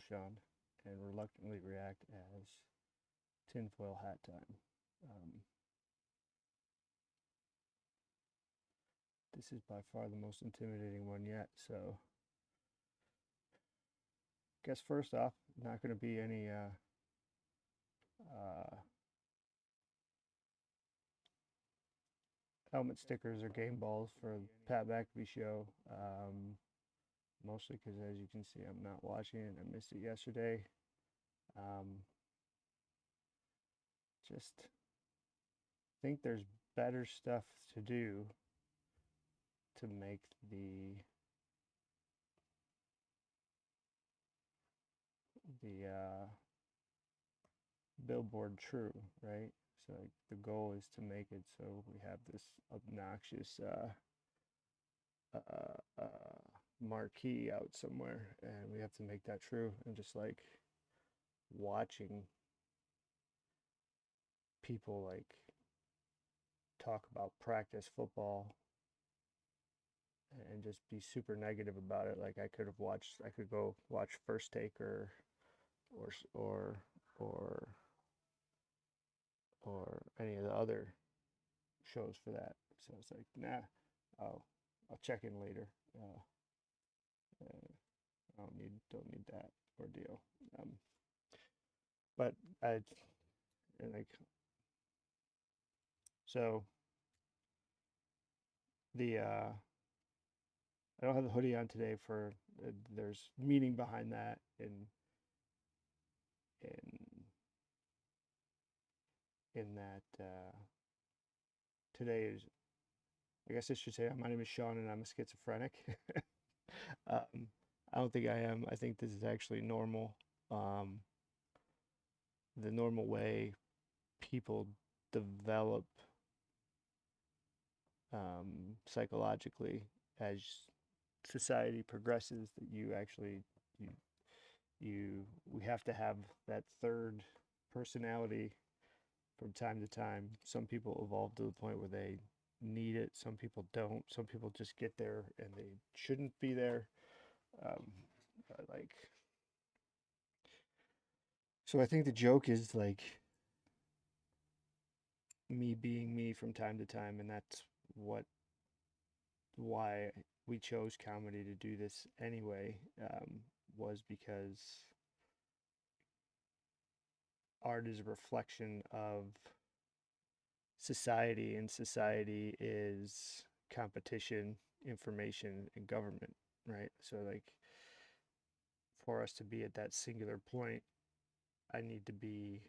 Sean, and reluctantly react as tinfoil hat time. This is by far the most intimidating one yet, so guess first off, not going to be any helmet stickers or game balls for Pat McAfee show. Mostly because, as you can see, I'm not watching it. I missed it yesterday. Just think there's better stuff to do to make the billboard true, right? So like, the goal is to make it so we have this obnoxious marquee out somewhere, and we have to make that true. And just like watching people like talk about practice football and just be super negative about it. Like I could go watch First Take or or or any of the other shows for that. So it's like, nah, I'll check in later. I don't need that ordeal. But I like so the I don't have the hoodie on today for there's meaning behind that in in that today is, I guess I should say, my name is Sean and I'm a schizophrenic. I don't think I am. I think this is actually normal. The normal way people develop psychologically as society progresses, that you actually we have to have that third personality from time to time. Some people evolve to the point where they need it. Some people don't. Some people just get there and they shouldn't be there. Like, so I think the joke is like me being me from time to time, and that's why we chose comedy to do this anyway. Was because art is a reflection of society, and society is competition, information, and government, right? So like, for us to be at that singular point, I need to be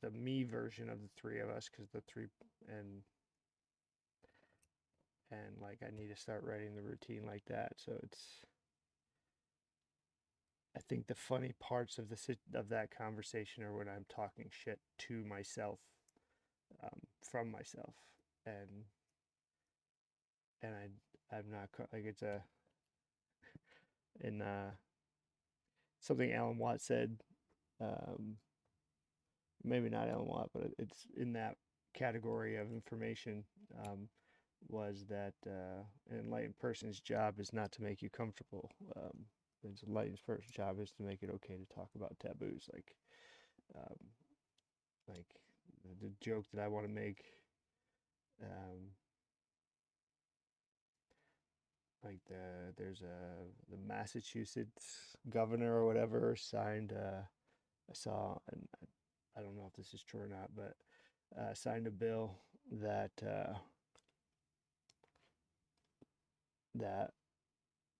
the me version of the three of us, because the three and like I need to start writing the routine like that. So it's, I think the funny parts of that conversation are when I'm talking shit to myself, from myself, and I'm not like, it's a in something Alan Watts said, maybe not Alan Watt, but it's in that category of information, was that an enlightened person's job is not to make you comfortable. An enlightened person's job is to make it okay to talk about taboos. Um, like the joke that I want to make, like there's the Massachusetts governor or whatever signed. I saw, and I don't know if this is true or not, but signed a bill that that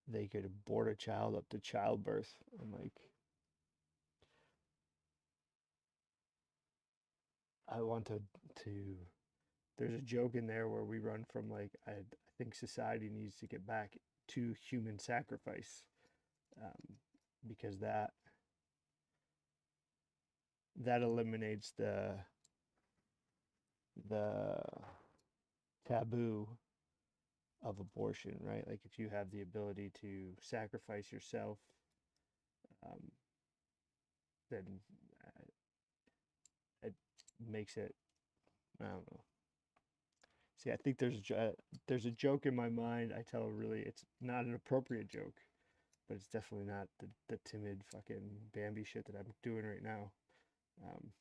they could abort a child up to childbirth. I'm like, I want to. There's a joke in there where we run from like, I think society needs to get back to human sacrifice, because that eliminates the taboo of abortion, right? Like if you have the ability to sacrifice yourself, then it makes it, I don't know. See, I think there's a joke in my mind. I tell, really, it's not an appropriate joke, but it's definitely not the timid fucking Bambi shit that I'm doing right now. Um,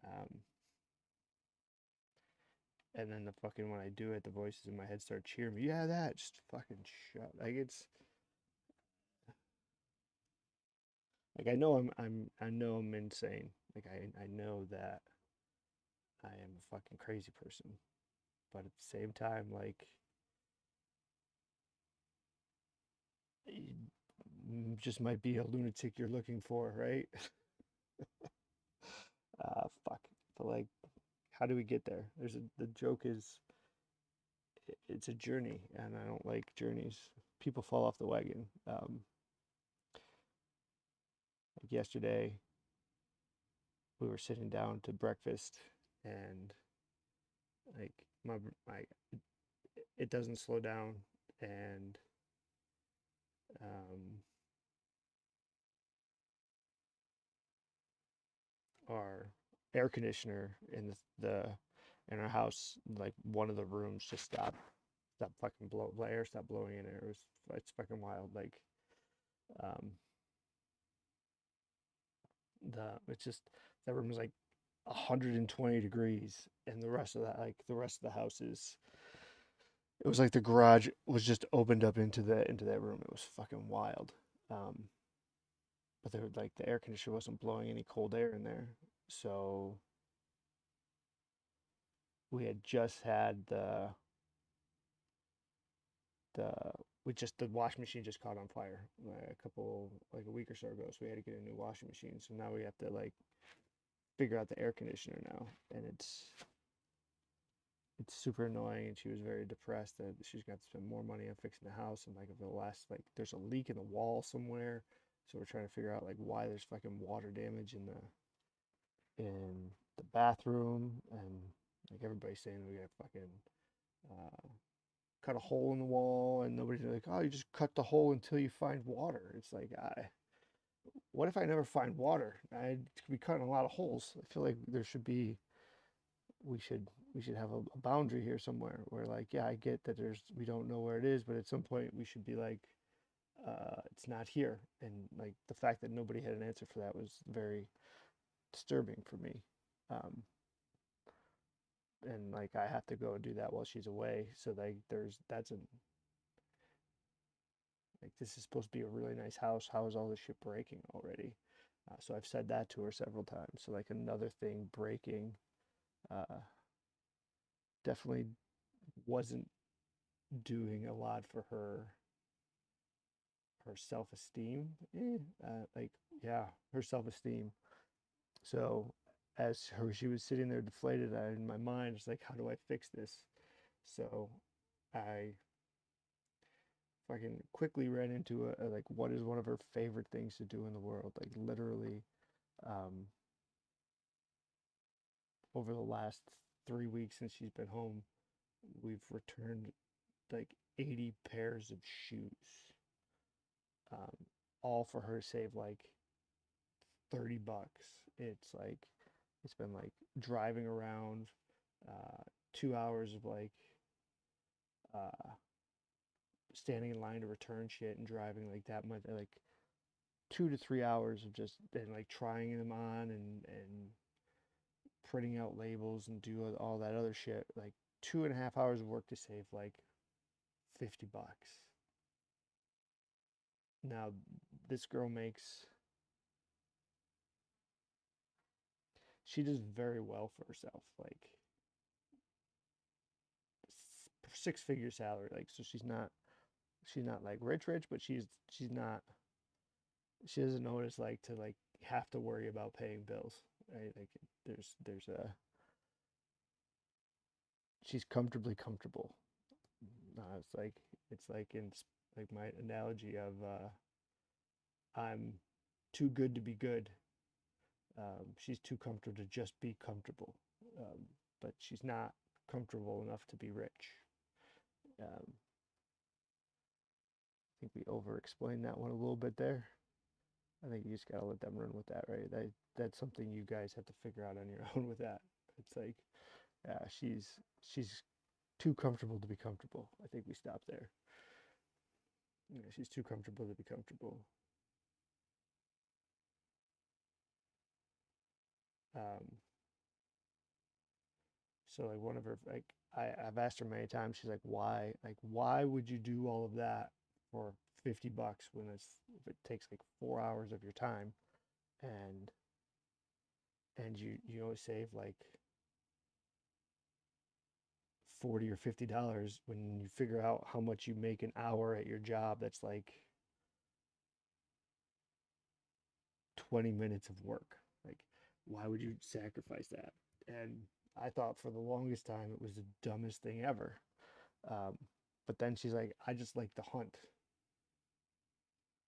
um, and then the fucking when I do it, the voices in my head start cheering me. Yeah, that just fucking shut. Like it's like I know I'm insane. Like I know that I am a fucking crazy person, but at the same time, like just might be a lunatic you're looking for, right? Fuck. But like, how do we get there? The joke is it's a journey, and I don't like journeys. People fall off the wagon. Like yesterday, we were sitting down to breakfast, and like my it doesn't slow down, and um, our air conditioner in the in our house, like one of the rooms, just stopped fucking the air stopped blowing in it. It's fucking wild. Like um, it's just that room is like 120 degrees, and the rest of the house is it was like the garage was just opened up into that room. It was fucking wild. Um, but they were like the air conditioner wasn't blowing any cold air in there, so we had just had the we just the washing machine just caught on fire like a week or so ago, so we had to get a new washing machine. So now we have to like figure out the air conditioner now, and it's super annoying. And she was very depressed that she's got to spend more money on fixing the house, and like if the last like there's a leak in the wall somewhere, so we're trying to figure out like why there's fucking water damage in the bathroom, and like everybody's saying we got fucking uh, cut a hole in the wall, and nobody's like, oh, you just cut the hole until you find water. It's like, what if I never find water? I'd be cutting a lot of holes. I feel like there should be, we should have a boundary here somewhere where like, yeah, I get that we don't know where it is, but at some point we should be like, it's not here. And like the fact that nobody had an answer for that was very disturbing for me. Um, and like I have to go and do that while she's away. So like that's a like this is supposed to be a really nice house. How is all this shit breaking already? So I've said that to her several times. So like another thing breaking uh, definitely wasn't doing a lot for her self esteem. Like yeah, her self esteem. So she was sitting there deflated, in my mind, it's like, how do I fix this? So I fucking quickly ran into like what is one of her favorite things to do in the world. Like literally, um, over the last 3 weeks since she's been home, we've returned like 80 pairs of shoes, um, all for her to save like $30. It's like it's been like driving around, 2 hours of like uh, standing in line to return shit and driving like that much, like 2 to 3 hours of just and like trying them on and printing out labels and do all that other shit. Like 2.5 hours of work to save like $50. Now, this girl makes, she does very well for herself. Like, six-figure salary. Like, so she's not like rich, but she's not, she doesn't know what it's like to like have to worry about paying bills. Right? Like, there's a, she's comfortably comfortable. It's like in like my analogy of, I'm too good to be good. She's too comfortable to just be comfortable, but she's not comfortable enough to be rich. I think we over-explained that one a little bit there. I think you just gotta let them run with that, right? That's something you guys have to figure out on your own with that. It's like, yeah, she's too comfortable to be comfortable. I think we stop there. Yeah, she's too comfortable to be comfortable. Um, so like one of her like I've asked her many times, she's like, why? Like, why would you do all of that for $50 when it's if it takes like 4 hours of your time and you only save like 40 or $50 when you figure out how much you make an hour at your job, that's like 20 minutes of work. Like, why would you sacrifice that? And I thought for the longest time it was the dumbest thing ever. Um, but then she's like, I just like the hunt.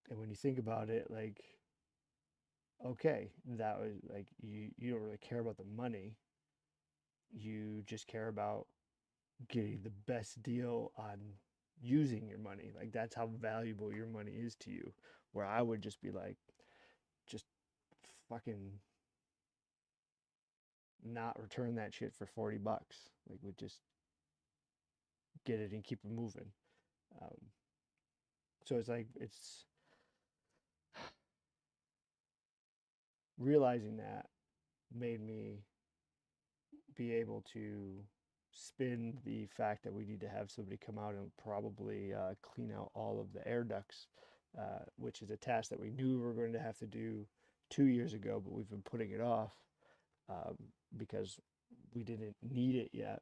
And when you think about it, like, okay, that was like you don't really care about the money. You just care about getting the best deal on using your money. Like that's how valuable your money is to you. Where I would just be like, just fucking not return that shit for $40. Like would just get it and keep it moving. Um, so it's like it's realizing that made me be able to spin the fact that we need to have somebody come out and probably clean out all of the air ducts, which is a task that we knew we were going to have to do 2 years ago, but we've been putting it off um, because we didn't need it yet.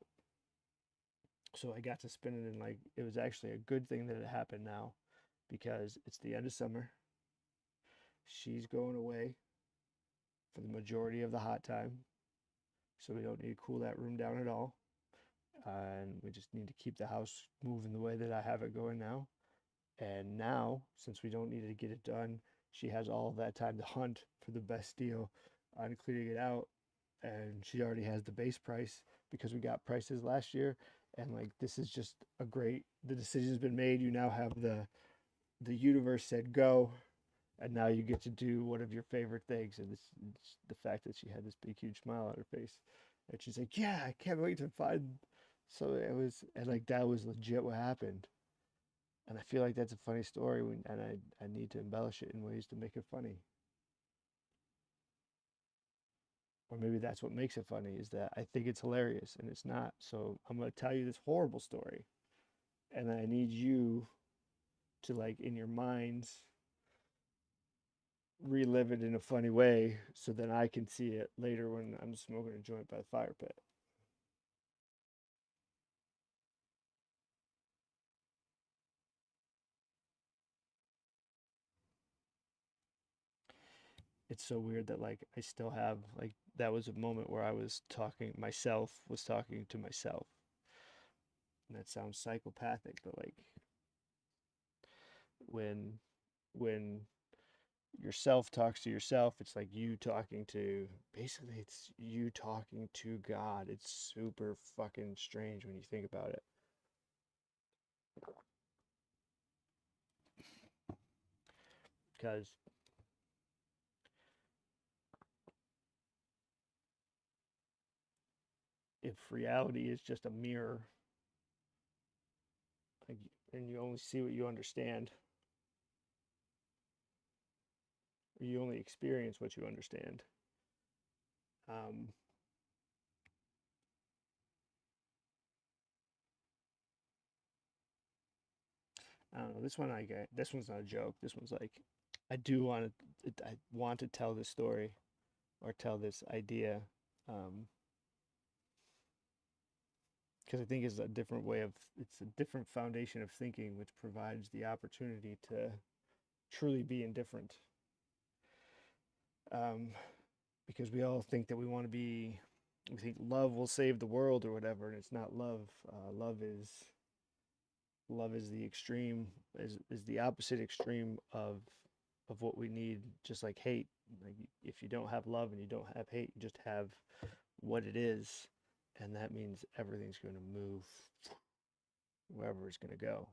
So I got to spin it, and like it was actually a good thing that it happened now because it's the end of summer. She's going away for the majority of the hot time, so we don't need to cool that room down at all. And we just need to keep the house moving the way that I have it going now. And now, since we don't need to get it done, she has all of that time to hunt for the best deal on cleaning it out. And she already has the base price because we got prices last year. And like this is just a great. The decision's been made. You now have the universe said go, and now you get to do one of your favorite things. And it's the fact that she had this big huge smile on her face, and she's like, "Yeah, I can't wait to find." So it was, and like that was legit what happened. And I feel like that's a funny story, and I need to embellish it in ways to make it funny. Or maybe that's what makes it funny is that I think it's hilarious and it's not. So I'm going to tell you this horrible story. And then I need you to, like, in your minds, relive it in a funny way so then I can see it later when I'm smoking a joint by the fire pit. It's so weird that, like, I still have, like, that was a moment where I was talking, myself was talking to myself. And that sounds psychopathic, but like, when when yourself talks to yourself, it's like you talking to basically it's you talking to God. It's super fucking strange when you think about it. Because if reality is just a mirror, like, and you only see what you understand, or you only experience what you understand. Um, I don't know. This one I get. This one's not a joke. This one's like, I do want to. I want to tell this story or tell this idea. Um, because I think it's a different way of it's a different foundation of thinking which provides the opportunity to truly be indifferent. um, because we all think that we think love will save the world or whatever, and it's not love. Love is the extreme, is the opposite extreme of what we need, just like hate. Like if you don't have love and you don't have hate, you just have what it is, and that means everything's going to move wherever it's going to go.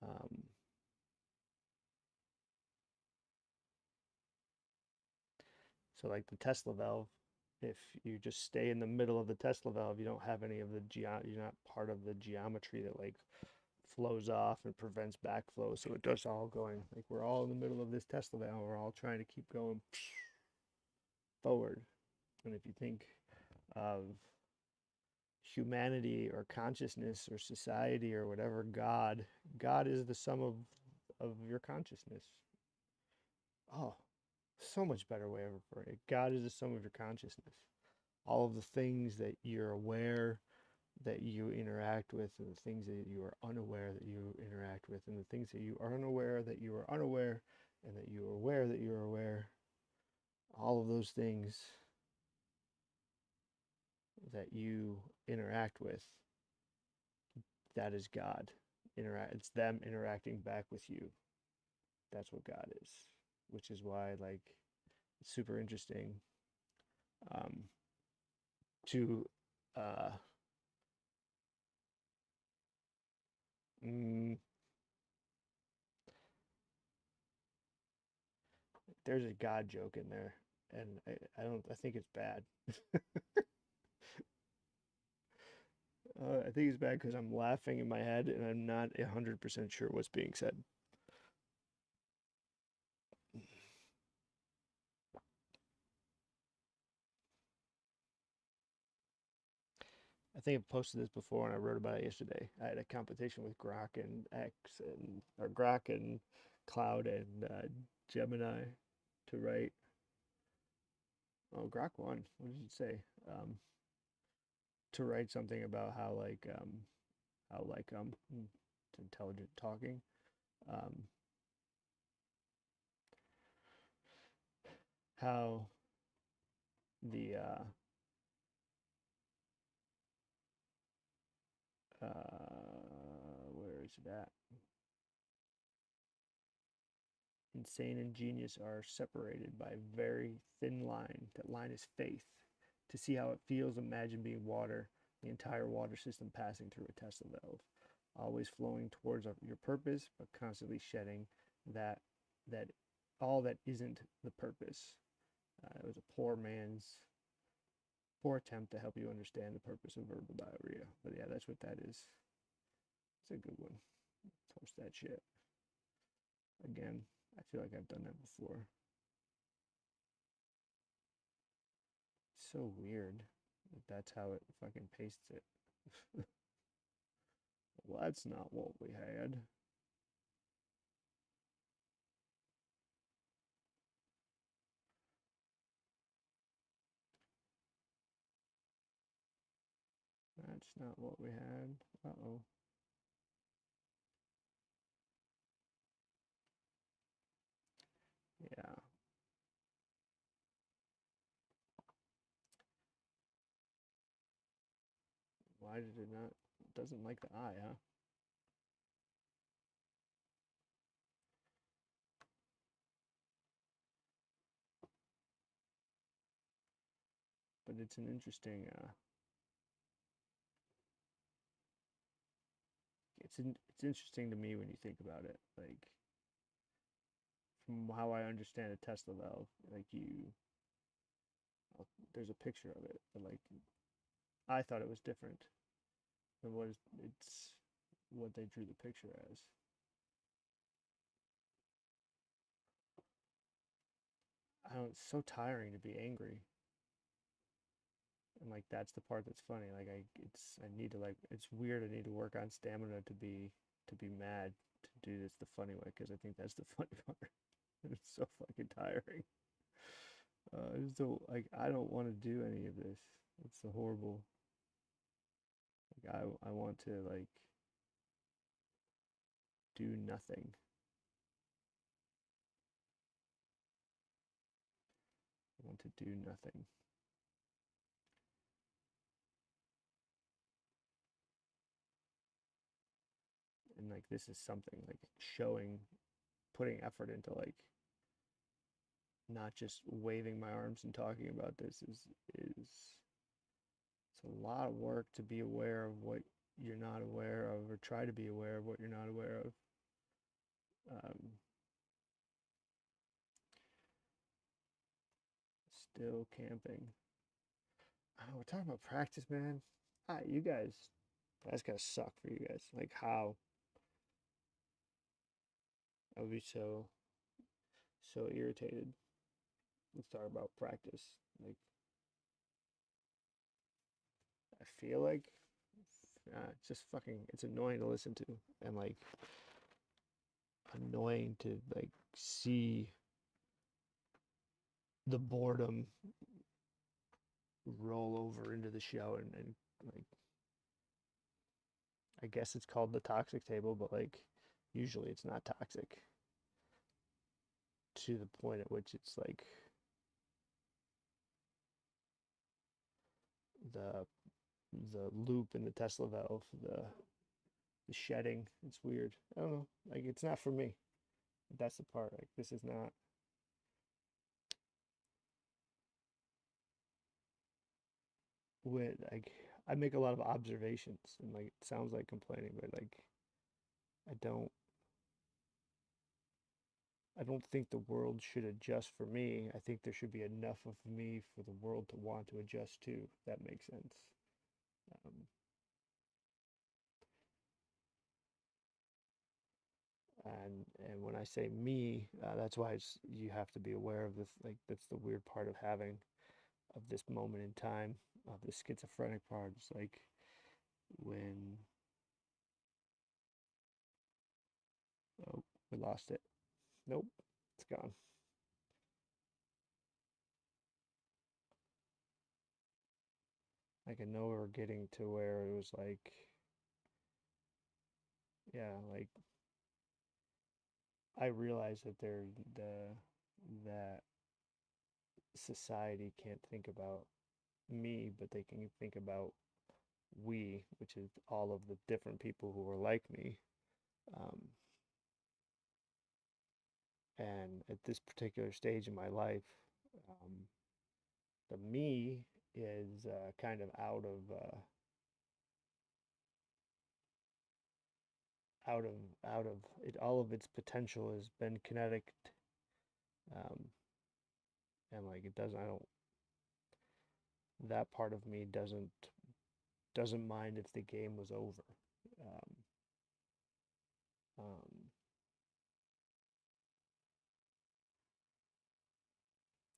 Um, so like the Tesla valve, if you just stay in the middle of the Tesla valve, you don't have any of the you're not part of the geometry that like flows off and prevents backflow. So it does all going, like we're all in the middle of this Tesla valve. We're all trying to keep going forward. And if you think of humanity or consciousness or society or whatever, God is the sum of your consciousness. Oh, so much better way of referring it. God is the sum of your consciousness. All of the things that you're aware that you interact with, and the things that you are unaware that you interact with, and the things that you are unaware that you are unaware, and that you are aware that you're aware, all of those things that you interact with, that is God. It's them interacting back with you. That's what God is, which is why, like, it's super interesting um, to uh, mm, there's a God joke in there, and I don't. I think it's bad. I think it's bad because I'm laughing in my head and I'm not 100% sure what's being said. I think I've posted this before and I wrote about it yesterday. I had a competition with Grok and X and or Grok and Cloud and Gemini to write. Oh, Grok won. What did it say? To write something about how it's intelligent talking. Um, how the where is it at? Insane and genius are separated by a very thin line. That line is faith. To see how it feels, imagine being water, the entire water system passing through a Tesla valve, always flowing towards your purpose, but constantly shedding that that all that isn't the purpose. It was a poor attempt to help you understand the purpose of verbal diarrhea. But yeah, that's what that is. It's a good one. Post that shit. Again, I feel like I've done that before. It's so weird that that's how it fucking pastes it. Well, that's not what we had. That's not what we had. Uh-oh. Yeah. Why did it not? It doesn't like the eye, huh? But it's an interesting, it's interesting to me when you think about it. Like, from how I understand a Tesla valve, like there's a picture of it, but like, I thought it was different than it's what they drew the picture as. I don't, it's so tiring to be angry. And like that's the part that's funny. Like I need to like it's weird. I need to work on stamina to be mad to do this the funny way because I think that's the funny part. It's so fucking tiring. I just don't like. I don't want to do any of this. It's the horrible. Like I want to like do nothing. I want to do nothing. And like this is something like showing, putting effort into like not just waving my arms and talking about this is it's a lot of work to be aware of what you're not aware of, or try to be aware of what you're not aware of. Still camping. Oh, we're talking about practice, man. You guys, that's gotta suck for you guys. Like how? I would be so irritated. Let's talk about practice. Like, I feel like it's just fucking, it's annoying to listen to, and like annoying to like see the boredom roll over into the show, and like, I guess it's called the toxic table, but like usually it's not toxic to the point at which it's like the the loop in the Tesla valve, the shedding. It's weird. I don't know. Like, it's not for me. That's the part. Like, this is not with like, I make a lot of observations, and like it sounds like complaining, but like I don't I don't think the world should adjust for me. I think there should be enough of me for the world to want to adjust to. If that makes sense. Um, and when I say me, that's why you have to be aware of this. Like, that's the weird part of having of this moment in time, of the schizophrenic part. It's like when, oh, we lost it. Nope, it's gone. Like, I know we're getting to where it was like, yeah, like I realize that that society can't think about me, but they can think about we, which is all of the different people who are like me. Um, and at this particular stage in my life, um, the me is kind of out of out of it. All of its potential has been kinetic, um, and like it doesn't. I don't. That part of me doesn't mind if the game was over. Um, um,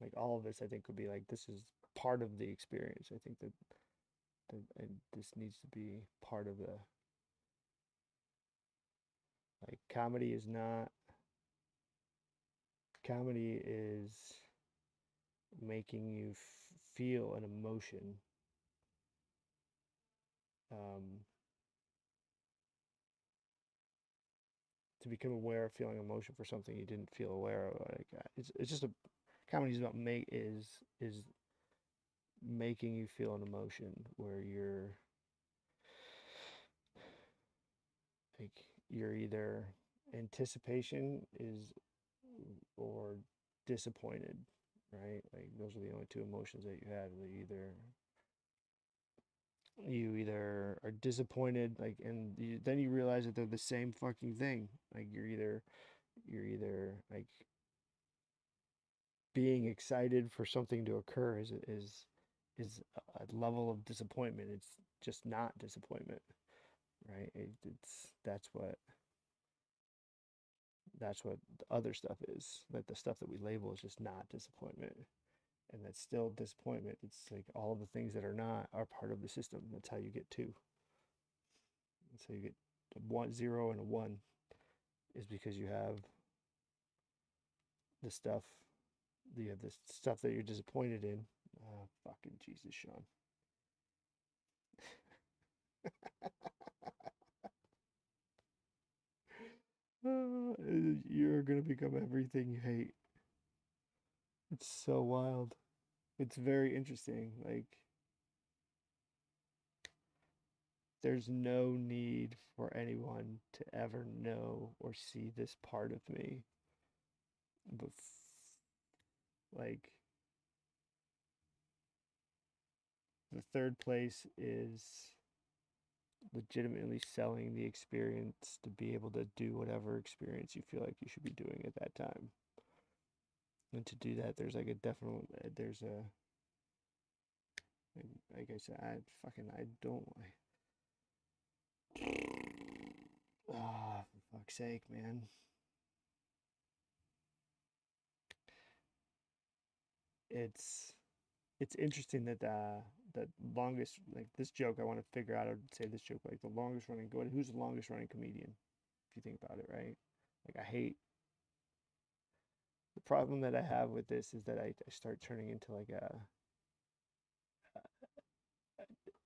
like all of this, I think could be like this is part of the experience. I think that and this needs to be part of the like comedy is making you feel an emotion, um, to become aware of feeling emotion for something you didn't feel aware of. Like, it's just a comedy is about make is making you feel an emotion where like you're either anticipation is or disappointed, right? Like those are the only two emotions that you had. You either are disappointed, like, and then you realize that they're the same fucking thing. Like you're either like being excited for something to occur is a level of disappointment. It's just not disappointment, right? It's that's what the other stuff is. Like the stuff that we label is just not disappointment, and that's still disappointment. It's like all of the things that are not are part of the system. That's how you get two. That's how you get a one, zero, and a one. Is because the stuff you have the stuff that you're disappointed in. Fucking Jesus, Sean. You're gonna become everything you hate. It's so wild. It's very interesting. Like, there's no need for anyone to ever know or see this part of me. But like, the third place is legitimately selling the experience to be able to do whatever experience you feel like you should be doing at that time. And to do that, there's like a definite, there's a, like I said, I don't, ah, for fuck's sake, man. it's it's interesting that the longest, like this joke, I want to figure out how to say this joke, like the longest running, who's the longest running comedian, if you think about it, right? Like I hate the problem that I have with this is that I start turning into like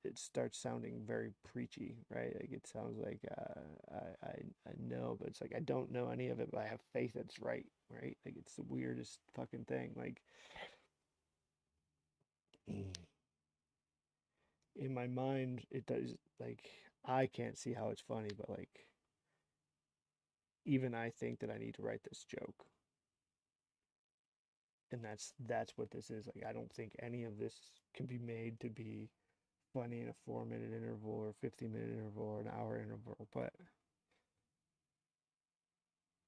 it starts sounding very preachy, right? Like it sounds like I know, but it's like I don't know any of it, but I have faith that it's right, right? Like it's the weirdest fucking thing. Like in my mind, it does, like I can't see how it's funny, but like even I think that I need to write this joke, and that's what this is. Like I don't think any of this can be made to be funny in a 4 minute interval or 50-minute interval or an hour interval, but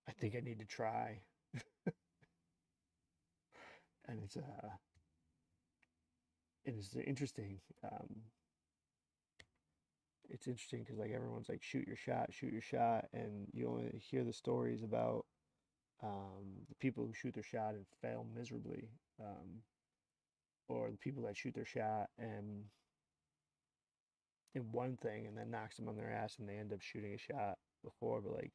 I think I need to try. And it's interesting. It's interesting because like everyone's like shoot your shot, and you only hear the stories about the people who shoot their shot and fail miserably, um, or the people that shoot their shot and in one thing and then knocks them on their ass and they end up shooting a shot before, but like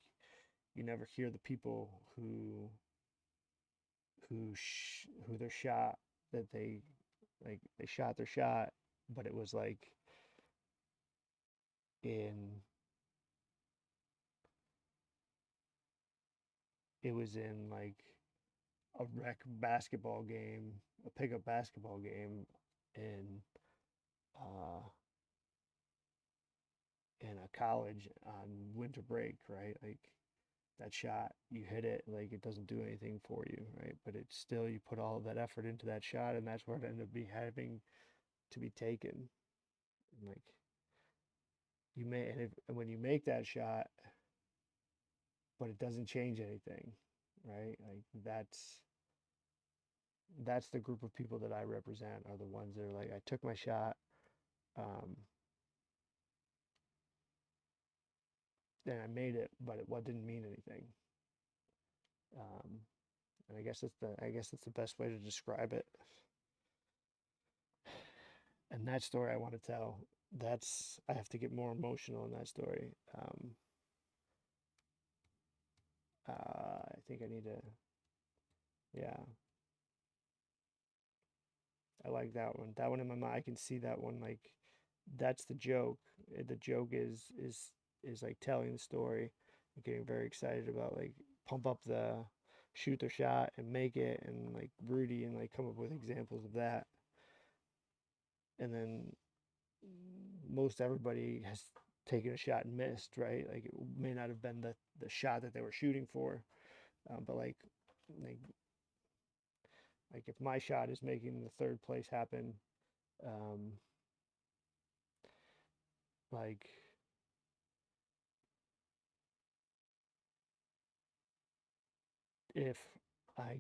you never hear the people who their shot that they shot their shot, but it was like in it was in like a rec basketball game, a pickup basketball game in uh in a college on winter break, right? Like that shot, you hit it, like it doesn't do anything for you, right? But it's still you put all of that effort into that shot, and that's where it ended up be having to be taken. And like you may, and when you make that shot, but it doesn't change anything, right? Like that's the group of people that I represent are the ones that are like, I took my shot, um, and I made it, but it what didn't mean anything. Um, and I guess that's the best way to describe it. And that story I want to tell, that's I have to get more emotional in that story. I think I need to, yeah, I like that one. That one in my mind, I can see that one. Like, that's the joke. The joke is like telling the story, and getting very excited about like pump up the shoot their shot and make it, and like Rudy and like come up with examples of that. And then most everybody has taken a shot and missed, right? Like it may not have been the shot that they were shooting for, but like like if my shot is making the third place happen, um, like if I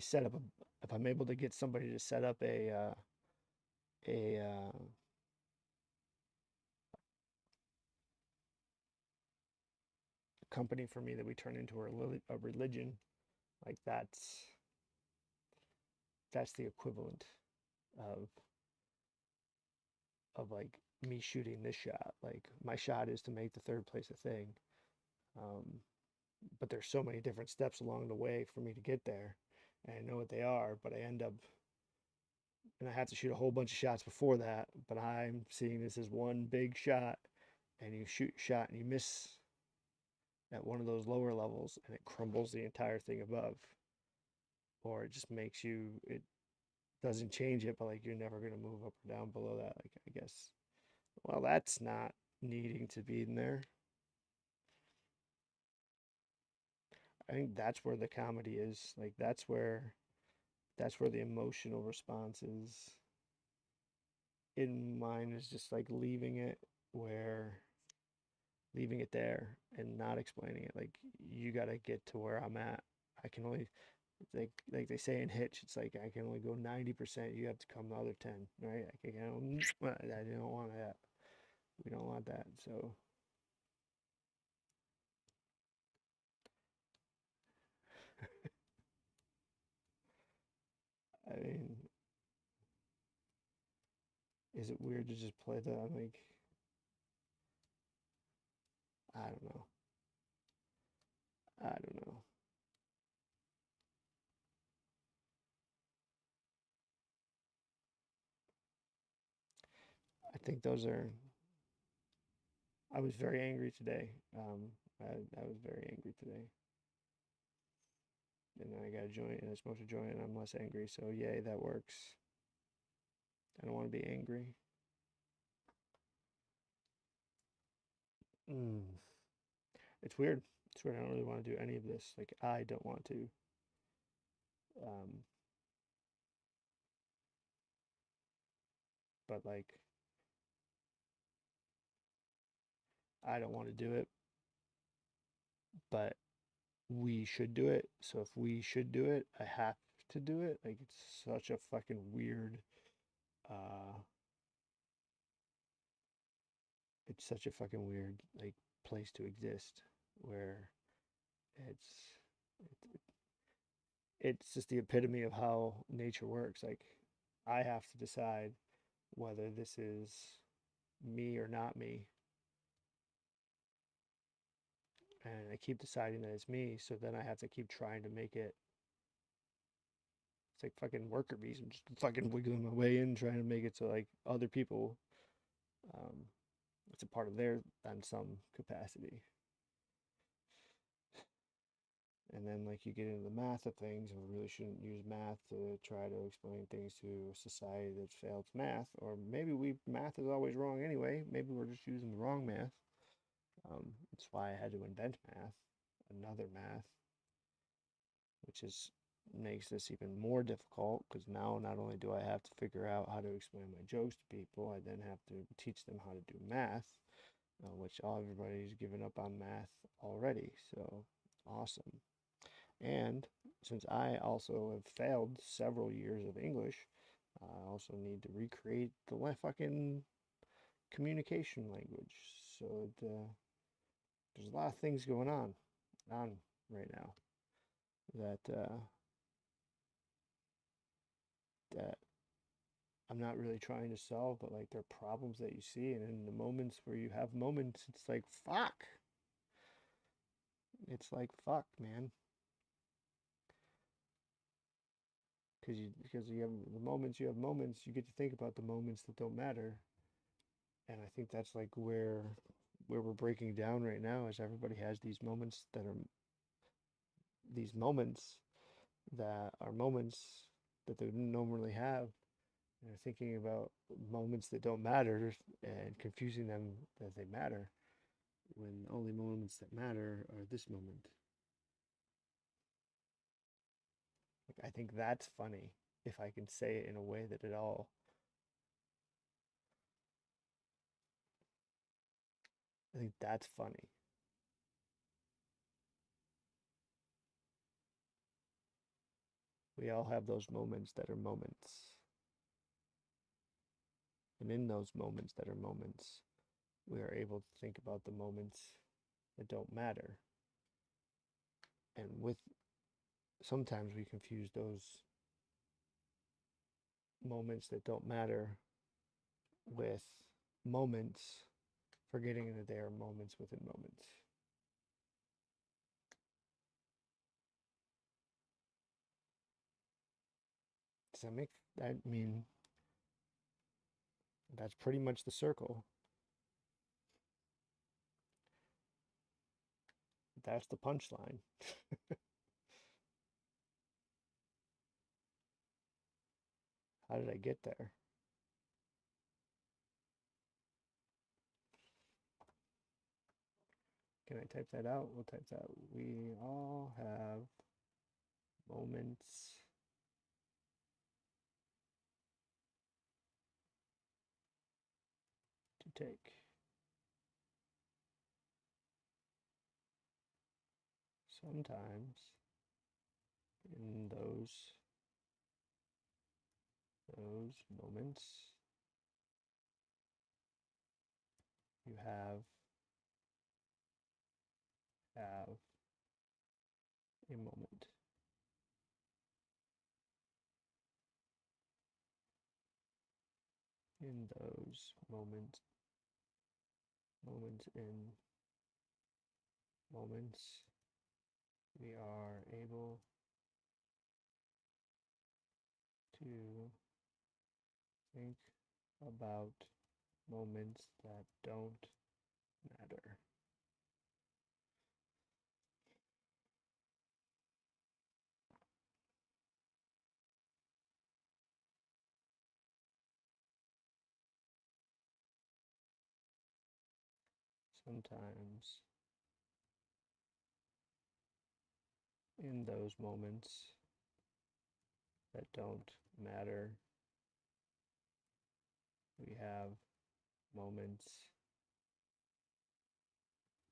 set up a, if I'm able to get somebody to set up a company for me that we turn into a religion, like that's the equivalent of like me shooting this shot. Like my shot is to make the third place a thing, um, but there's so many different steps along the way for me to get there, and I know what they are, but I end up and I have to shoot a whole bunch of shots before that. But I'm seeing this as one big shot, and you shoot your shot and you miss at one of those lower levels, and it crumbles the entire thing above, or it just makes you it doesn't change it, but like you're never gonna move up or down below that. Like I guess, well, that's not needing to be in there. I think that's where the comedy is. Like that's where the emotional response is. In mine is just like where leaving it there and not explaining it. Like you got to get to where I'm at. I can only like they say in Hitch, it's like I can only go 90%. You have to come the other 10, right? I don't want that. We don't want that. So I mean, is it weird to just play that? Like, I don't know. I don't know. I think those are. I was very angry today. I was very angry today. And I got a joint and I'm supposed to join and I'm less angry. So, yay, that works. I don't want to be angry. Mm. It's weird. It's weird. I don't really want to do any of this. Like, I don't want to. Um, but, like, I don't want to do it. But we should do it. So, if we should do it, I have to do it. Like, it's such a fucking weird. Uh, it's such a fucking weird, like, place to exist where it's it, it's just the epitome of how nature works. Like, I have to decide whether this is me or not me. And I keep deciding that it's me, so then I have to keep trying to make it. It's like fucking worker bees. I'm just fucking wiggling my way in, trying to make it so like other people, um, it's a part of their on some capacity. And then like you get into the math of things, and we really shouldn't use math to try to explain things to a society that's failed math. Or maybe math is always wrong anyway. Maybe we're just using the wrong math. It's why I had to invent math, another math, which is makes this even more difficult because now not only do I have to figure out how to explain my jokes to people, I then have to teach them how to do math, which everybody's given up on math already. So awesome. And since I also have failed several years of English, I also need to recreate the fucking communication language. So there's a lot of things going on right now that that I'm not really trying to solve, but like they're problems that you see, and in the moments where you have moments, it's like fuck. It's like fuck, man. Because you have the moments, you have moments, you get to think about the moments that don't matter, and I think that's like where we're breaking down right now is everybody has these moments that are moments that they didn't normally have. And they're thinking about moments that don't matter and confusing them that they matter when the only moments that matter are this moment. Like, I think that's funny if I can say it in a way that it all. I think that's funny. We all have those moments that are moments. And in those moments that are moments, we are able to think about the moments that don't matter. And with sometimes we confuse those moments that don't matter with moments, forgetting that they are moments within moments. Does that make that mean that's pretty much the circle? That's the punchline. How did I get there? Can I type that out? We'll type that. We all have moments to take. Sometimes in those moments you have a moment. in those moments we are able to think about moments that don't matter. Sometimes in those moments that don't matter, we have moments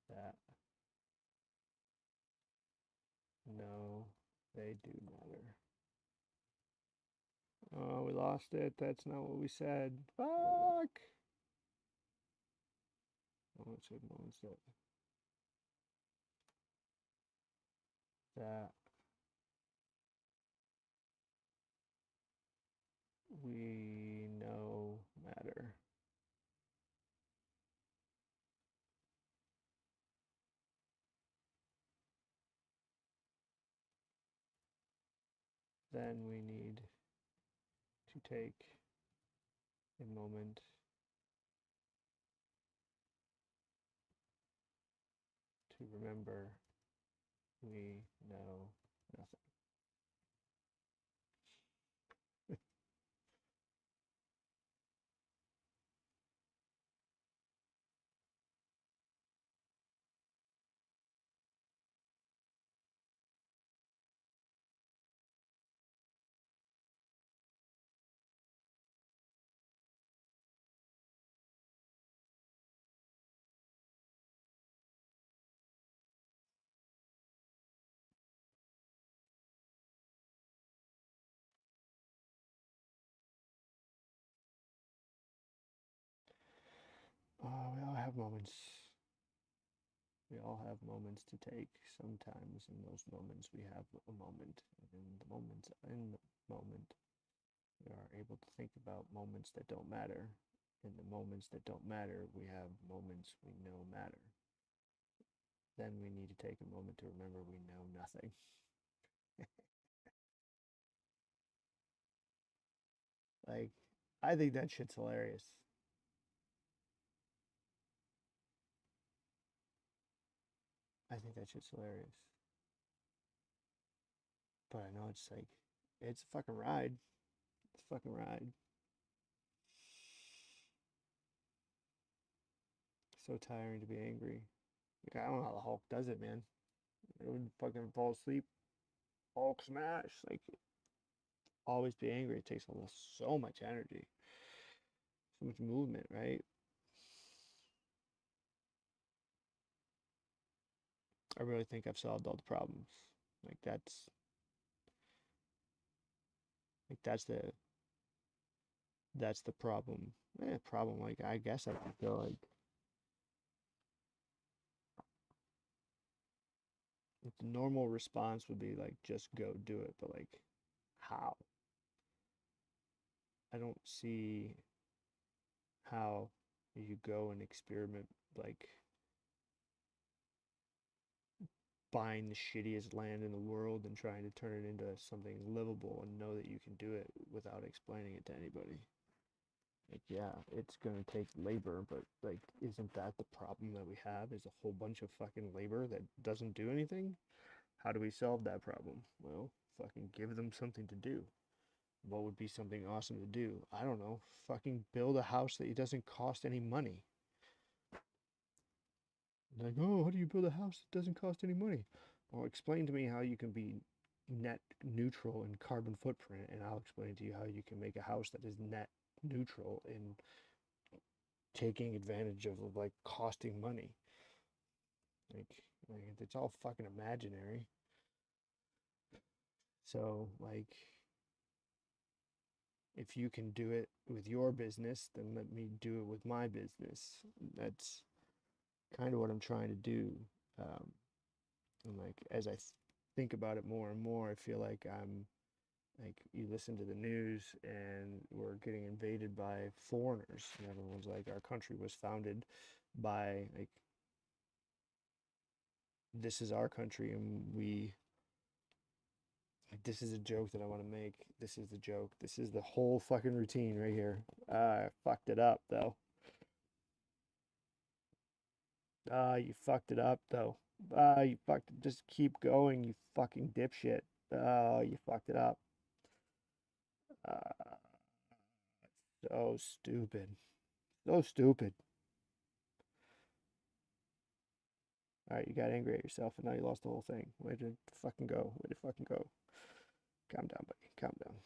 that no, they do matter. Oh, we lost it. That's not what we said. Fuck! Moments that we know matter. Then we need to take a moment to remember we know nothing. We all have moments. We all have moments to take. Sometimes in those moments we have a moment. And in the moment, we are able to think about moments that don't matter. In the moments that don't matter, we have moments we know matter. Then we need to take a moment to remember we know nothing. Like, I think that shit's hilarious. I think that shit's hilarious. But I know it's like, it's a fucking ride. It's a fucking ride. So tiring to be angry. Like, I don't know how the Hulk does it, man. It would fucking fall asleep. Hulk smash. Like, always be angry. It takes so much energy, so much movement, right? I really think I've solved all the problems. Like that's the problem. Problem. Like I guess I could feel like the normal response would be like just go do it, but like how? I don't see how you go and experiment like buying the shittiest land in the world and trying to turn it into something livable and know that you can do it without explaining it to anybody. Like, yeah, it's gonna take labor, but like, isn't that the problem that we have? Is a whole bunch of fucking labor that doesn't do anything? How do we solve that problem? Well, fucking give them something to do. What would be something awesome to do? I don't know. Fucking build a house that it doesn't cost any money. Like, oh, how do you build a house that doesn't cost any money? Well, explain to me how you can be net neutral in carbon footprint, and I'll explain to you how you can make a house that is net neutral in taking advantage of like costing money. Like it's all fucking imaginary. So like if you can do it with your business, then let me do it with my business. That's kind of what I'm trying to do. And like as I think about it more and more, I feel like I'm Like you listen to the news and we're getting invaded by foreigners, and everyone's like, our country was founded by like this is our country, and we like this is a joke that I want to make. This is the joke. This is the whole fucking routine right here. I fucked it up though. You fucked it up though. You fucked it. Just keep going, you fucking dipshit. You fucked it up. Uh, so stupid. So stupid. All right, you got angry at yourself, and now you lost the whole thing. Way to fucking go. Way to fucking go. Calm down, buddy. Calm down.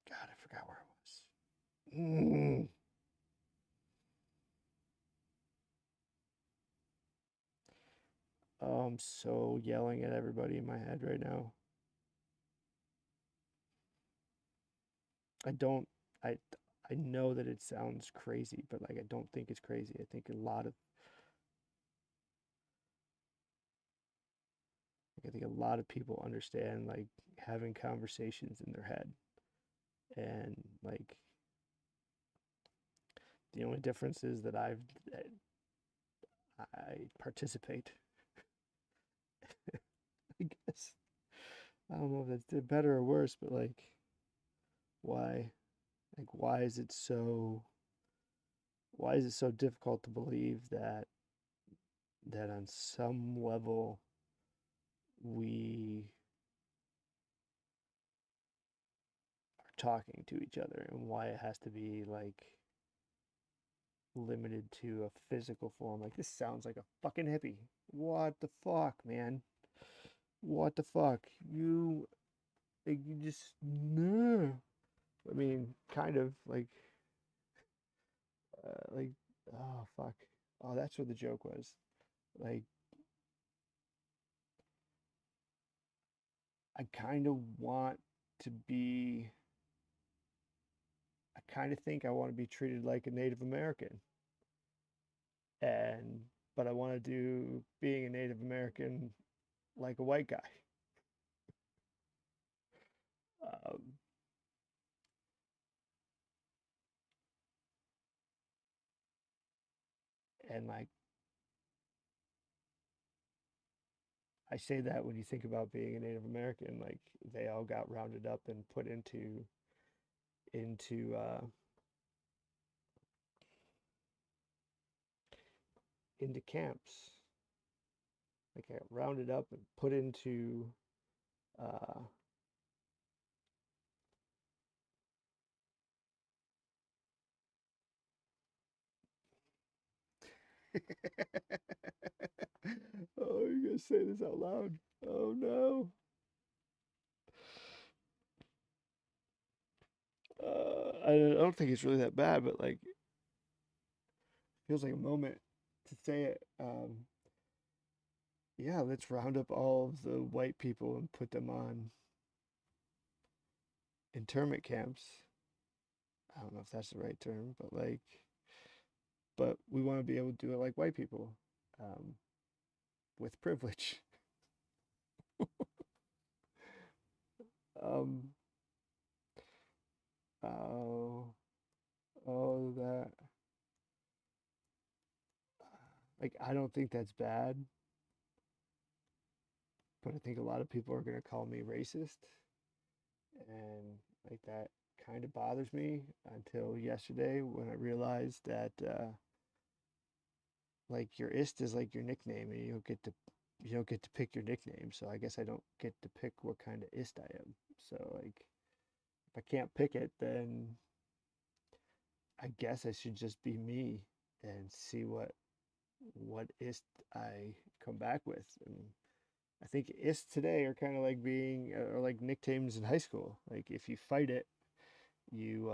God, I forgot where I was. Oh, I'm so yelling at everybody in my head right now. I don't. I I know that it sounds crazy, but like I don't think it's crazy. I think a lot of I think a lot of people understand like having conversations in their head, and like the only difference is that I participate. I guess I don't know if that's better or worse, but like why like why is it so difficult to believe that on some level we are talking to each other, and why it has to be like limited to a physical form. Like this sounds like a fucking hippie. What the fuck, man? What the fuck? You like you just no. I mean, kind of like oh fuck. Oh, that's what the joke was. Like I kind of want to be I kind of think I want to be treated like a Native American. And but I want to do being a Native American like a white guy. Um, and like I say that when you think about being a Native American, like they all got rounded up and put into into camps. Like got rounded up and put into uh, oh, you're gonna say this out loud. Oh no. I don't think it's really that bad, but like feels like a moment to say it. Yeah, let's round up all of the white people and put them on internment camps. I don't know if that's the right term, but we want to be able to do it like white people, um, with privilege. um, oh, oh, that. Like, I don't think that's bad, but I think a lot of people are gonna call me racist, and like that kind of bothers me until yesterday when I realized that like your ist is like your nickname, and you don't get to pick your nickname. So I guess I don't get to pick what kind of ist I am. So like if I can't pick it, then I guess I should just be me and see what ist I come back with. And I think ist today are kind of like being or like nicknames in high school. Like if you fight it, you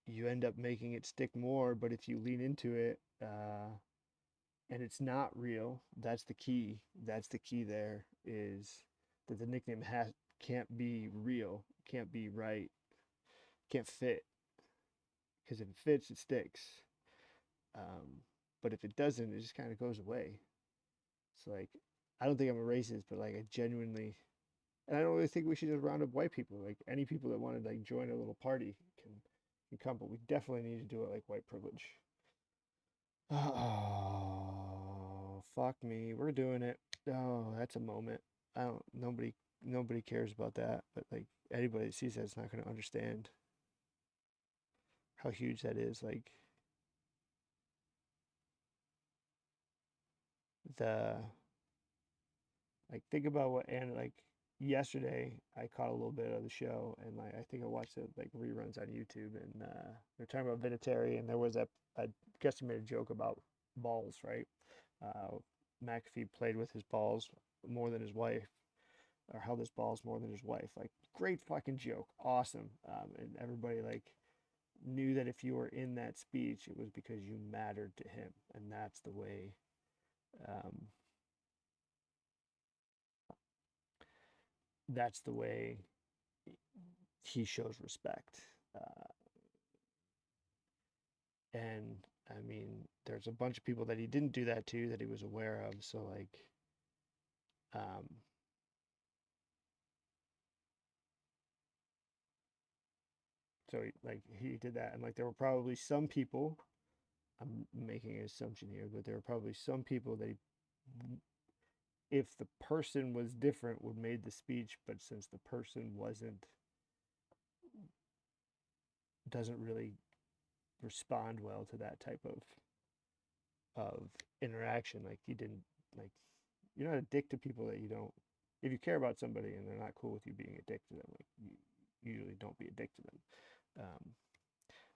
you end up making it stick more. But if you lean into it, and it's not real, that's the key. That's the key there is that the nickname has can't be real, can't be right, can't fit. Because if it fits, it sticks. Um, but if it doesn't, it just kind of goes away. It's like I don't think I'm a racist, but like I genuinely, and I don't really think we should just round up white people. Like any people that want to like join a little party can come, but we definitely need to do it like white privilege. Oh, fuck me. We're doing it. Oh, that's a moment. I don't, nobody cares about that, but like anybody that sees that's not going to understand how huge that is. The, like, think about what, and like yesterday, I caught a little bit of the show, and like, I think I watched it like reruns on YouTube, and they're talking about Vinatieri, and there was that, I guess he made a joke about balls, right? Uh, McAfee played with his balls more than his wife, or held his balls more than his wife. Like, great fucking joke, awesome. And everybody like knew that if you were in that speech, it was because you mattered to him, and that's the way. Um, that's the way he shows respect. Uh, and I mean, there's a bunch of people that he didn't do that to that he was aware of. So like, um, like he did that, and like there were probably some people. I'm making an assumption here, but there were probably some people that he, if the person was different, would made the speech, but since the person wasn't, doesn't really respond well to that type of interaction, like he didn't, like, you're not a dick to people that you don't, if you care about somebody and they're not cool with you being a dick to them, like you usually don't be a dick to them.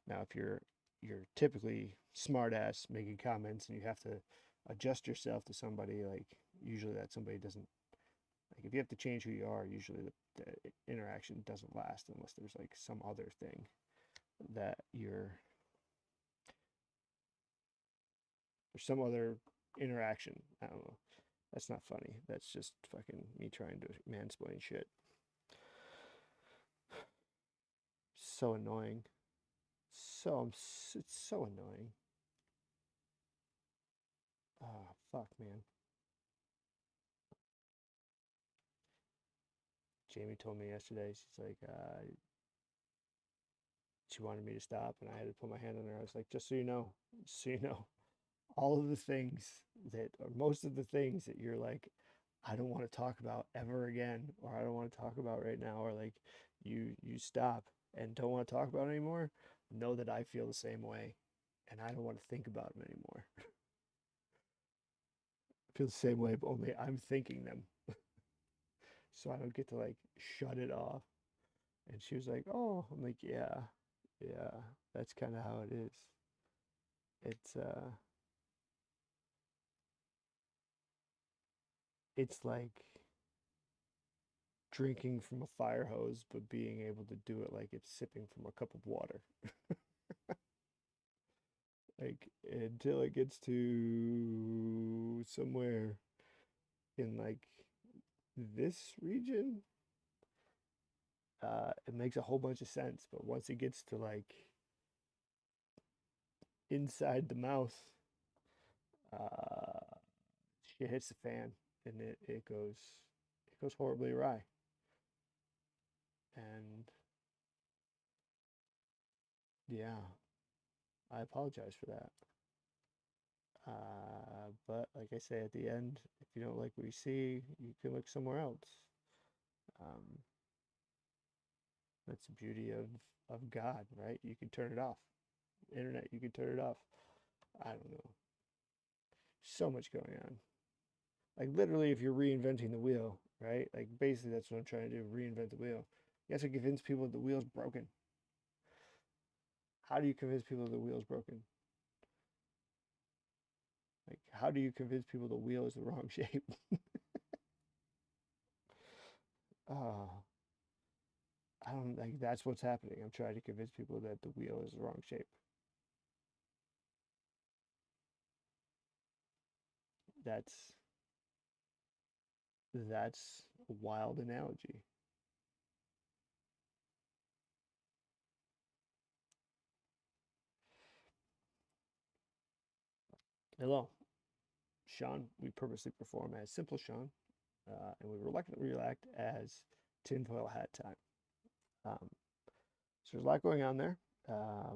Now if you're typically smart ass making comments and you have to adjust yourself to somebody, like usually that somebody doesn't, like if you have to change who you are, usually the interaction doesn't last unless there's like some other thing that you're, or some other interaction. I don't know. That's not funny. That's just fucking me trying to mansplain shit. So annoying. It's so annoying. Oh, fuck, man. Jamie told me yesterday, she's like, she wanted me to stop, and I had to put my hand on her. I was like, just so you know, so you know, all of the things that, or most of the things that you're like, I don't want to talk about ever again, or I don't want to talk about right now, or like you stop and don't want to talk about it anymore, know that I feel the same way, and I don't want to think about them anymore. I feel the same way, but only I'm thinking them, so I don't get to like shut it off. And she was like, "Oh," I'm like, "Yeah, yeah, that's kind of how it is. It's it's like drinking from a fire hose, but being able to do it like it's sipping from a cup of water. Like until it gets to somewhere in like this region, it makes a whole bunch of sense. But once it gets to like inside the mouth, uh, shit hits the fan, and it goes horribly awry. And yeah, I apologize for that. But like I say at the end, if you don't like what you see, you can look somewhere else. Um, that's the beauty of God, right? You can turn it off. Internet, you can turn it off. I don't know. So much going on. Like literally, if you're reinventing the wheel, right? Like basically, that's what I'm trying to do: reinvent the wheel. You have to convince people that the wheel's broken. How do you convince people that the wheel's broken? Like, how do you convince people the wheel is the wrong shape? Oh, I don't like that's what's happening. I'm trying to convince people that the wheel is the wrong shape. That's that's a wild analogy. Hello, Sean, we purposely perform as Simple Sean, and we reluctantly react as Tinfoil Hat Time. So there's a lot going on there. I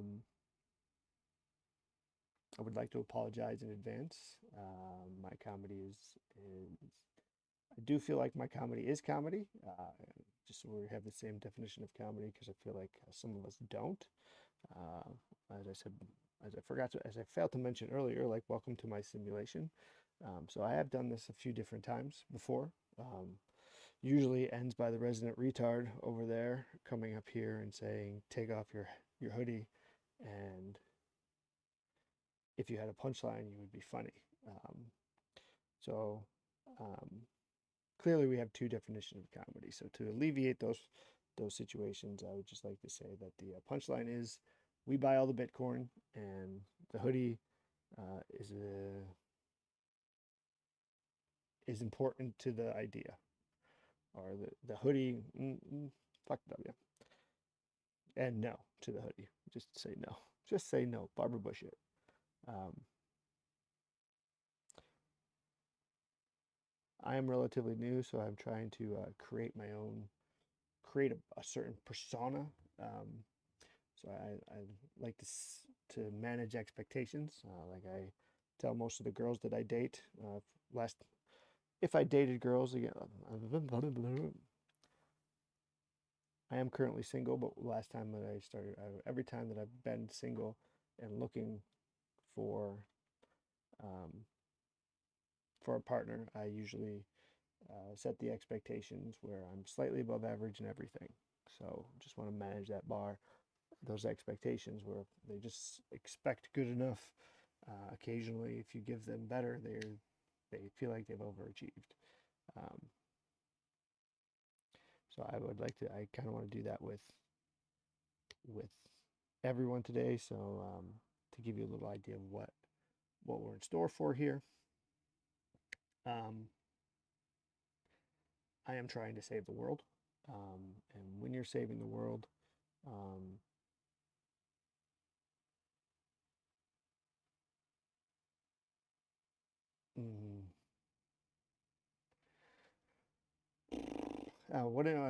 would like to apologize in advance. My comedy is I do feel like my comedy is comedy, just so we have the same definition of comedy, because I feel like some of us don't. As I said, as I failed to mention earlier, like, welcome to my simulation. So I have done this a few different times before. Usually ends by the resident retard over there coming up here and saying, take off your hoodie, and if you had a punchline, you would be funny. So clearly we have two definitions of comedy. So to alleviate those situations, I would just like to say that the punchline is, we buy all the Bitcoin, and the hoodie is important to the idea, or the hoodie. Fuck W. And no to the hoodie. Just say no. Just say no. Barbara Bush it. I am relatively new, so I'm trying to create a certain persona. So I like to manage expectations. Like I tell most of the girls that I date, if I dated girls again, I am currently single, but last time that I started, every time that I've been single and looking for a partner, I usually set the expectations where I'm slightly above average in everything. So just want to manage that bar, those expectations where they just expect good enough. Occasionally, if you give them better, they feel like they've overachieved. So I kind of want to do that with everyone today. So to give you a little idea of what we're in store for here. I am trying to save the world. And when you're saving the world,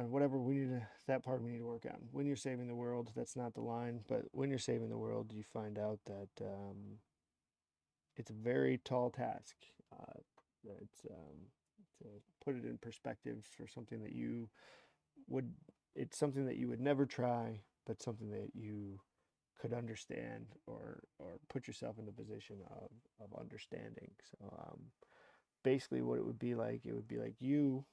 whatever we need to, that part we need to work on. When you're saving the world, that's not the line, but when you're saving the world, you find out that it's a very tall task. To put it in perspective for something that it's something that you would never try, but something that you could understand, or put yourself in the position of understanding. So basically what it would be like you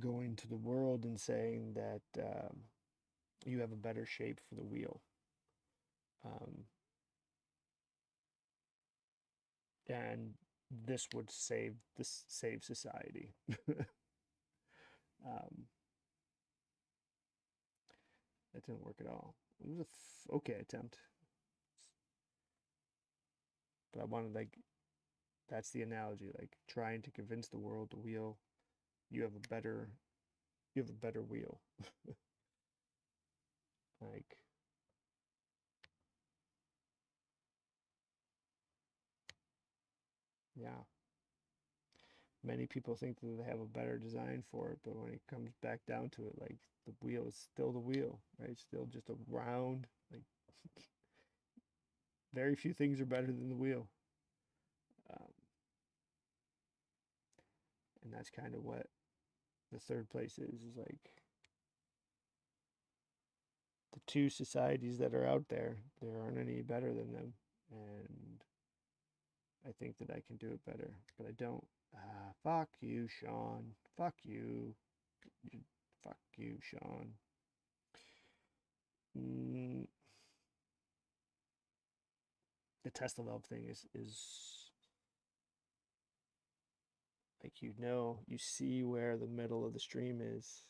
going to the world and saying that you have a better shape for the wheel. And this would save society. That didn't work at all. It was a okay attempt, but I wanted, like, that's the analogy, like trying to convince the world, the wheel, you have a better wheel. Like, yeah, many people think that they have a better design for it, but when it comes back down to it, like, the wheel is still the wheel, right? It's still just a round, like, very few things are better than the wheel. And that's kind of what the third place is like. The two societies that are out there aren't any better than them, and I think that I can do it better, but I don't. Fuck you, Sean. Fuck you. Fuck you, Sean. The Tesla valve thing is like, you see where the middle of the stream is,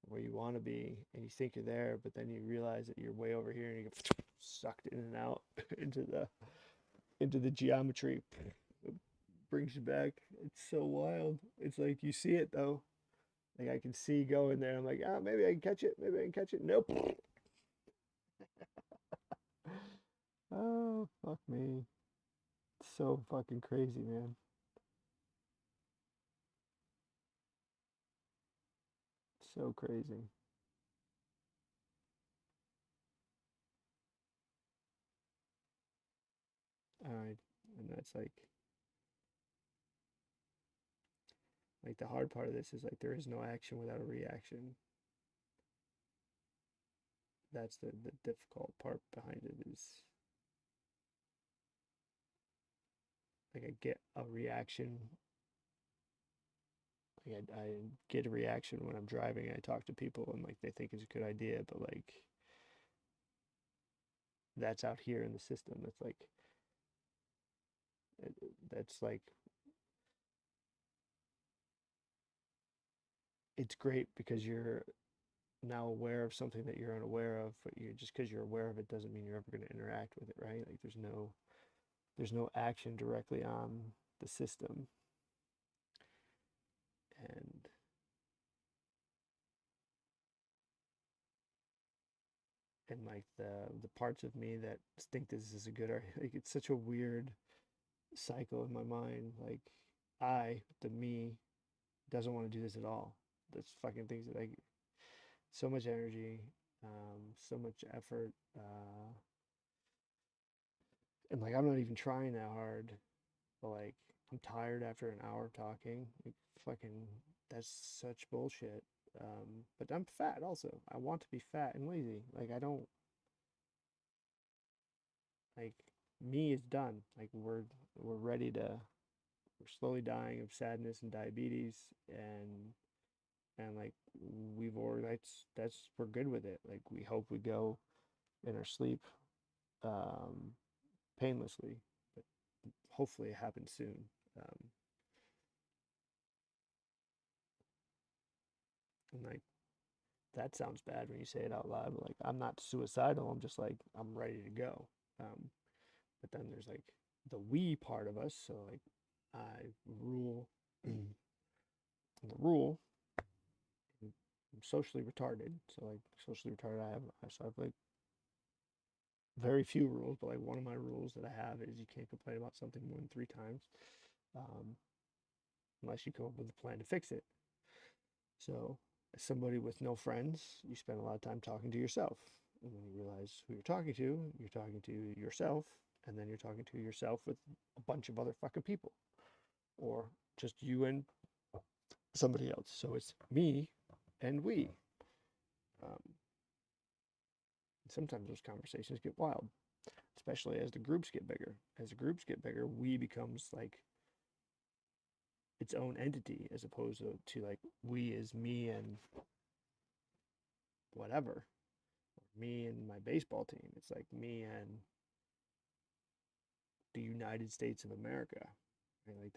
where you want to be, and you think you're there, but then you realize that you're way over here, and you get sucked in and out into the geometry. It brings you back. It's so wild. It's like, you see it though. Like, I can see going there. I'm like, maybe I can catch it. Maybe I can catch it. Nope. Oh, fuck me. So fucking crazy, man. So crazy. And that's like the hard part of this is like there is no action without a reaction. That's the difficult part behind it is like I get a reaction. Like I get a reaction when I'm driving. I talk to people and like they think it's a good idea, but like that's out here in the system. That's like that's like it's great because you're now aware of something that you're unaware of, but you just because you're aware of it doesn't mean you're ever going to interact with it, right? Like there's no action directly on the system, and like the parts of me that think this is a good art, like it's such a weird cycle in my mind. Like the me, doesn't want to do this at all. That's fucking things that I so much energy, so much effort, and like I'm not even trying that hard, but like I'm tired after an hour of talking. Like fucking, that's such bullshit. But I'm fat also. I want to be fat and lazy. Like I don't like me is done. Like we're ready to we're slowly dying of sadness and diabetes and like we've already that's we're good with it. Like we hope we go in our sleep um painlessly, but hopefully it happens soon. Um and like that sounds bad when you say it out loud, but like I'm not suicidal. I'm just like I'm ready to go. But then there's like the we part of us. So like I rule the rule. I'm socially retarded. So like socially retarded, I have like very few rules, but like one of my rules that I have is you can't complain about something more than 3 times, um, unless you come up with a plan to fix it. So as somebody with no friends, you spend a lot of time talking to yourself. And when you realize who you're talking to yourself, and then you're talking to yourself with a bunch of other fucking people, or just you and somebody else. So it's me and we. Um, Sometimes those conversations get wild, especially as the groups get bigger. As the groups get bigger, we becomes like its own entity as opposed to like we is me and whatever, me and my baseball team. It's like me and the United States of America. Right? Like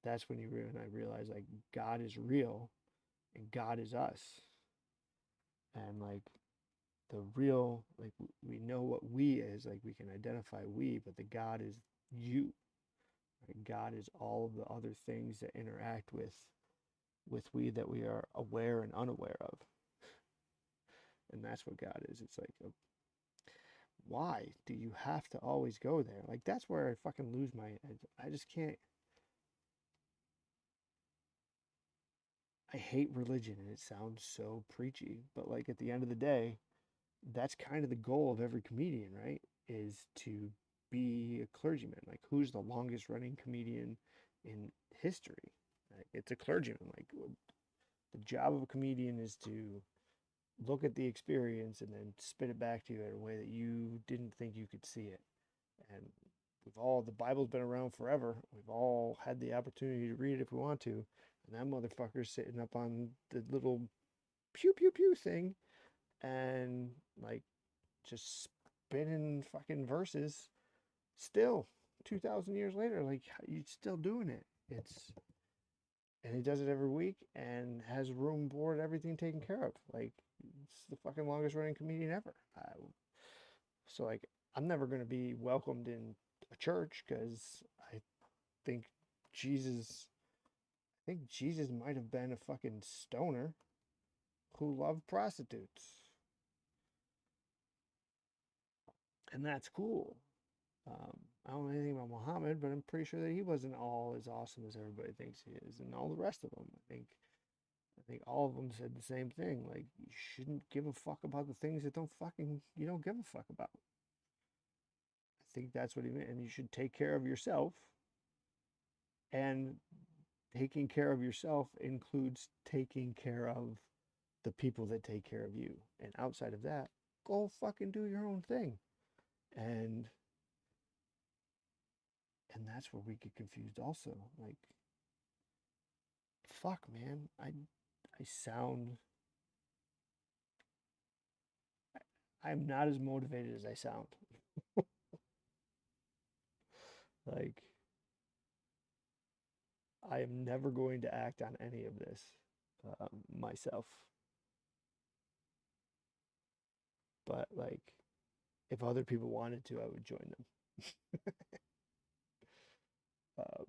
that's when and I realize like God is real and God is us, and like the real like we know what we is, like we can identify we, but the God is you. Right? God is all of the other things that interact with we that we are aware and unaware of, and that's what God is. It's like why do you have to always go there? Like that's where I fucking lose my. I just can't. I hate religion, and it sounds so preachy, but like at the end of the day, that's kind of the goal of every comedian, right? Is to be a clergyman. Like who's the longest running comedian in history? Like, it's a clergyman. Like the job of a comedian is to look at the experience and then spit it back to you in a way that you didn't think you could see it. And the Bible's been around forever. We've all had the opportunity to read it if we want to. And that motherfucker's sitting up on the little pew pew pew thing and like just spinning fucking verses still 2,000 years later. Like you're still doing it. And he does it every week and has room, board, everything taken care of. Like it's the fucking longest running comedian ever. So like I'm never going to be welcomed in a church because think Jesus I think Jesus might have been a fucking stoner who loved prostitutes. And that's cool. I don't know anything about Muhammad, but I'm pretty sure that he wasn't all as awesome as everybody thinks he is, and all the rest of them. I think all of them said the same thing. Like, you shouldn't give a fuck about the things that you don't give a fuck about. I think that's what he meant. And you should take care of yourself. And taking care of yourself includes taking care of the people that take care of you. And outside of that, go fucking do your own thing. And that's where we get confused also. Like, fuck, man. I sound I'm not as motivated as I sound. Like, I am never going to act on any of this myself. But, like, if other people wanted to, I would join them. um,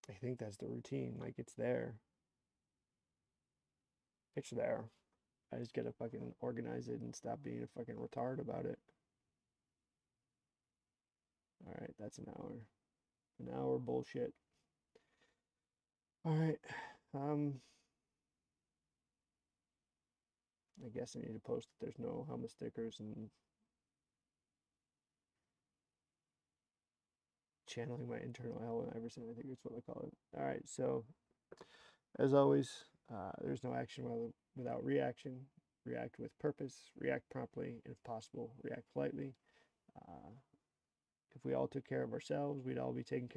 I think that's the routine. Like, it's there. It's there. I just gotta fucking organize it and stop being a fucking retard about it. All right, that's an hour. An hour bullshit. All right. I guess I need to post that there's no helmet stickers and channeling my internal Ellen Iverson. I think that's what I call it. All right. So, as always, there's no action without reaction. React with purpose, react promptly, and if possible, react politely. If we all took care of ourselves, we'd all be taken care of.